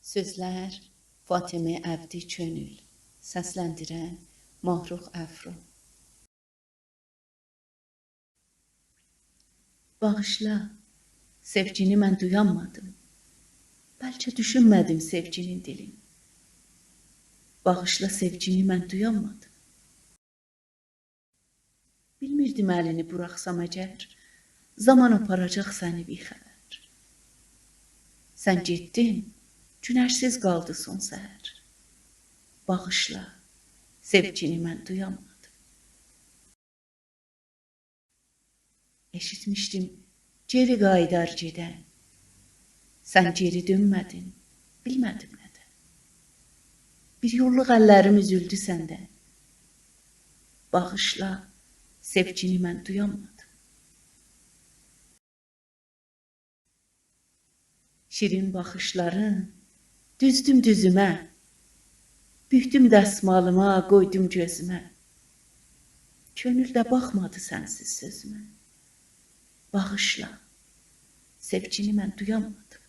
Sözlər Fatemə Əbdi Könül. Səsləndirən Mahruh Əfru. Bağışla, sevgini mən duyanmadım. Bəlkə düşünmədim sevginin dilini. Bağışla, sevgini mən duyanmadım. Bilmirdim əlini buraxsam əgər, zaman aparacaq səni bir xəbər. Sən getdin, günərsiz qaldı son səhər. Bağışla, sevgini mən duyanmadım. Eşitmişdim, geri qayıdar gedən. Sən geri dönmədin, bilmədim nədən. Bir yolluq əllərim üzüldü səndən. Bağışla, sevgini mən duyanmadım. Şirin baxışların düzdüm düzümə. Büktüm dəsmalıma, qoydum gözümə. Könül də baxmadı sənsiz sözümə. Bağışla, sevgini mən duyanmadım.